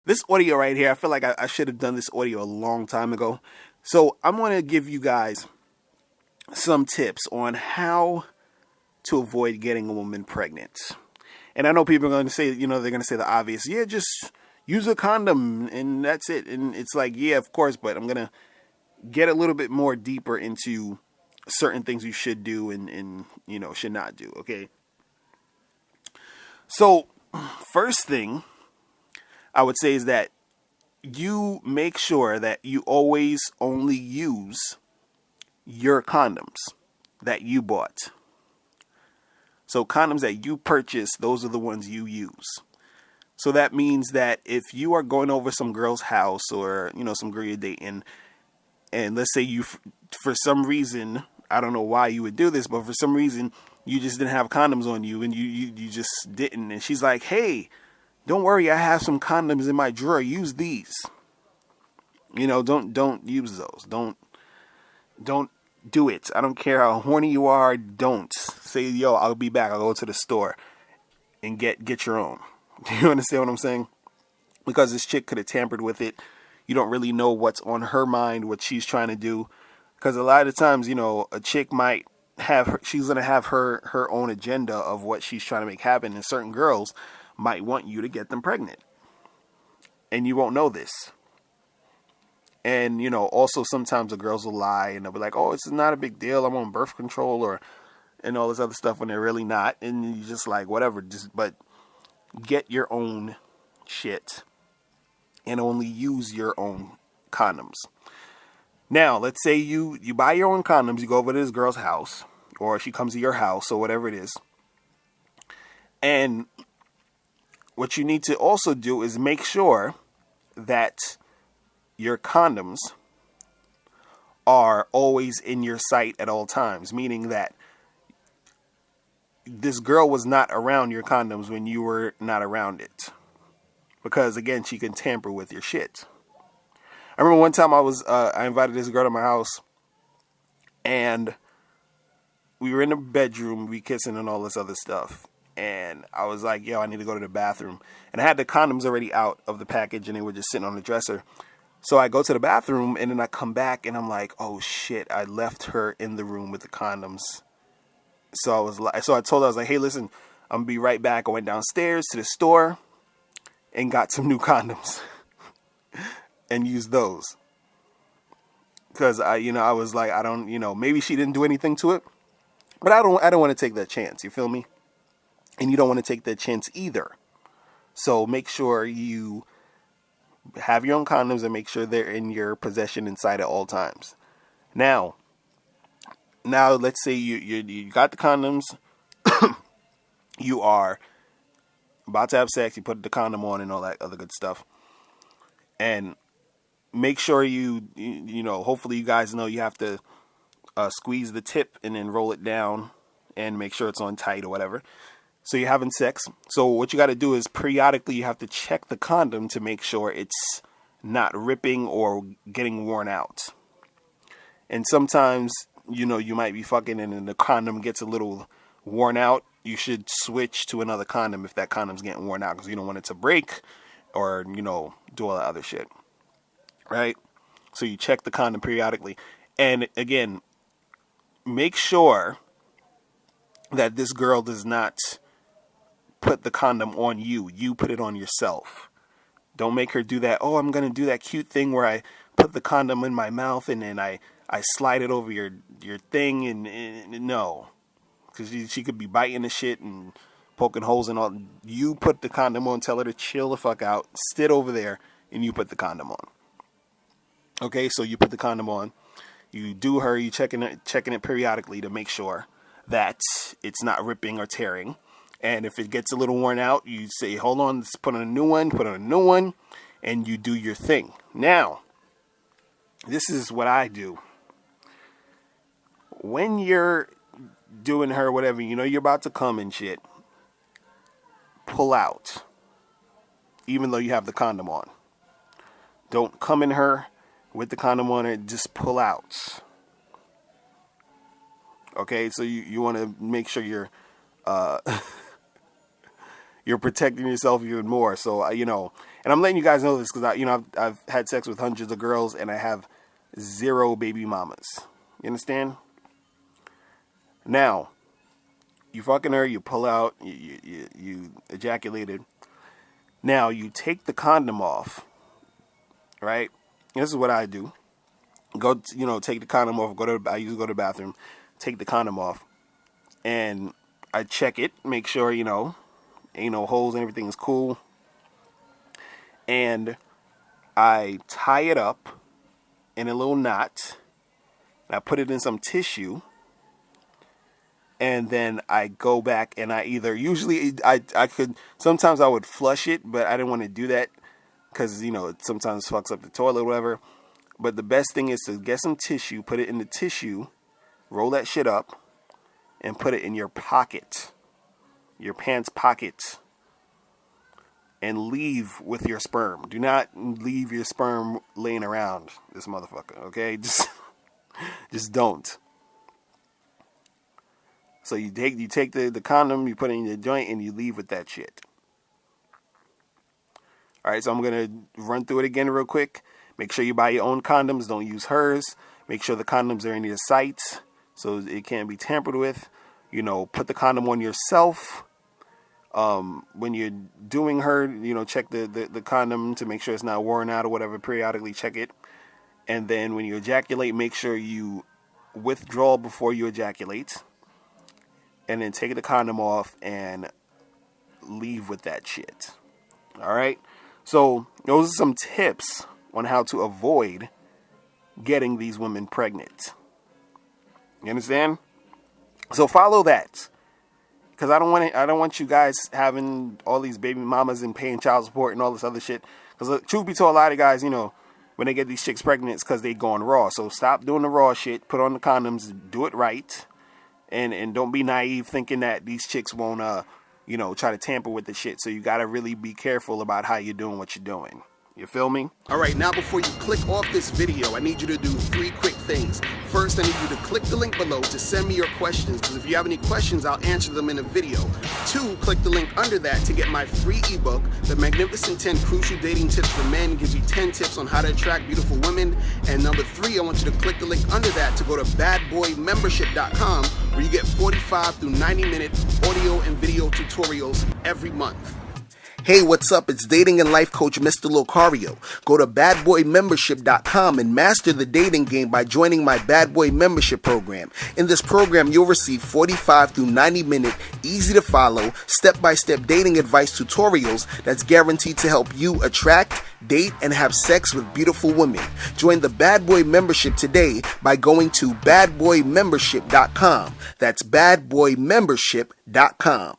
this audio right here, I feel like I should have done this audio a long time ago. So I'm going to give you guys some tips on how to avoid getting a woman pregnant. And I know people are going to say, they're going to say the obvious. Yeah, just use a condom and that's it. And it's like, yeah, of course, but I'm going to get a little bit more deeper into certain things you should do and should not do, okay? So, first thing I would say is that you make sure that you always only use your condoms that you bought. So condoms that you purchase, those are the ones you use. So that means that if you are going over some girl's house or, some girl you're dating, and let's say you, for some reason, I don't know why you would do this, but for some reason, you just didn't have condoms on you and you just didn't. And she's like, hey, don't worry, I have some condoms in my drawer. Use these. Don't use those. Don't do it. I don't care how horny you are. Don't say, yo, I'll be back. I'll go to the store and get your own. Do you understand what I'm saying? Because this chick could have tampered with it. You don't really know what's on her mind, what she's trying to do. Because a lot of times, a chick might she's going to have her own agenda of what she's trying to make happen. And certain girls might want you to get them pregnant. And you won't know this. And, also sometimes the girls will lie and they'll be like, oh, it's not a big deal. I'm on birth control and all this other stuff when they're really not. And you just like, whatever, but get your own shit and only use your own condoms. Now, let's say you buy your own condoms, you go over to this girl's house, or she comes to your house, or whatever it is. And what you need to also do is make sure that your condoms are always in your sight at all times, meaning that this girl was not around your condoms when you were not around it. Because, again, she can tamper with your shit. I remember one time I invited this girl to my house, and we were in the bedroom, we kissing and all this other stuff. And I was like, yo, I need to go to the bathroom. And I had the condoms already out of the package, and they were just sitting on the dresser. So I go to the bathroom, and then I come back, and I'm like, oh, shit, I left her in the room with the condoms. So I told her, I was like, hey, listen, I'm going to be right back. I went downstairs to the store and got some new condoms and used those. Because I was like, I don't, maybe she didn't do anything to it, but I don't want to take that chance. You feel me? And you don't want to take that chance either. So make sure you have your own condoms and make sure they're in your possession inside at all times. Now let's say you got the condoms, you are about to have sex, you put the condom on and all that other good stuff. And make sure hopefully you guys know you have to squeeze the tip and then roll it down and make sure it's on tight or whatever. So you're having sex. So what you got to do is periodically you have to check the condom to make sure it's not ripping or getting worn out. And sometimes, you might be fucking and then the condom gets a little worn out. You should switch to another condom if that condom's getting worn out because you don't want it to break or, do all that other shit. Right? So you check the condom periodically. And again, make sure that this girl does not put the condom on you. You put it on yourself. Don't make her do that. Oh, I'm going to do that cute thing where I put the condom in my mouth and then I slide it over your thing and no. Because she could be biting the shit and poking holes and all. You put the condom on, tell her to chill the fuck out, sit over there, and you put the condom on. Okay, so you put the condom on. You do her, you checking it periodically to make sure that it's not ripping or tearing. And if it gets a little worn out, you say, hold on, let's put on a new one, and you do your thing. Now, this is what I do. When you're doing her whatever, you're about to come and shit, pull out, even though you have the condom on. Don't come in her with the condom on it, just pull out. Okay, so you want to make sure you're you're protecting yourself even more. So, and And I'm letting you guys know this because I've had sex with hundreds of girls and I have 0 baby mamas. You understand? Now, you fucking her, you pull out, you ejaculated. Now you take the condom off, right? This is what I do. Take the condom off. I usually go to the bathroom, take the condom off, and I check it, make sure ain't no holes and everything is cool. And I tie it up in a little knot, and I put it in some tissue, and then I go back and sometimes I would flush it, but I didn't want to do that because, it sometimes fucks up the toilet or whatever. But the best thing is to get some tissue, put it in the tissue, roll that shit up, and put it in your pocket, your pants pocket, and leave with your sperm. Do not leave your sperm laying around this motherfucker, okay? Just don't. So you take the condom, you put it in your joint, and you leave with that shit. All right, so I'm going to run through it again real quick. Make sure you buy your own condoms. Don't use hers. Make sure the condoms are in your sights so it can't be tampered with. Put the condom on yourself. When you're doing her, check the condom to make sure it's not worn out or whatever. Periodically check it. And then when you ejaculate, make sure you withdraw before you ejaculate. And then take the condom off and leave with that shit. All right? So those are some tips on how to avoid getting these women pregnant. You understand? So follow that. Because I don't want you guys having all these baby mamas and paying child support and all this other shit. Because truth be told, a lot of guys, when they get these chicks pregnant, it's because they going raw. So stop doing the raw shit. Put on the condoms. Do it right. And don't be naive thinking that these chicks won't, try to tamper with the shit. So you got to really be careful about how you're doing what you're doing. You feel me? All right, now before you click off this video, I need you to do 3 quick things. First, I need you to click the link below to send me your questions, because if you have any questions, I'll answer them in a video. 2, click the link under that to get my free ebook, The Magnificent 10 Crucial Dating Tips for Men. Gives you 10 tips on how to attract beautiful women. And number 3, I want you to click the link under that to go to badboymembership.com, where you get 45 to 90-minute audio and video tutorials every month. Hey, what's up? It's dating and life coach Mr. Locario. Go to badboymembership.com and master the dating game by joining my Bad Boy Membership program. In this program, you'll receive 45 to 90-minute, easy-to-follow, step-by-step dating advice tutorials that's guaranteed to help you attract, date, and have sex with beautiful women. Join the Bad Boy Membership today by going to badboymembership.com. That's badboymembership.com.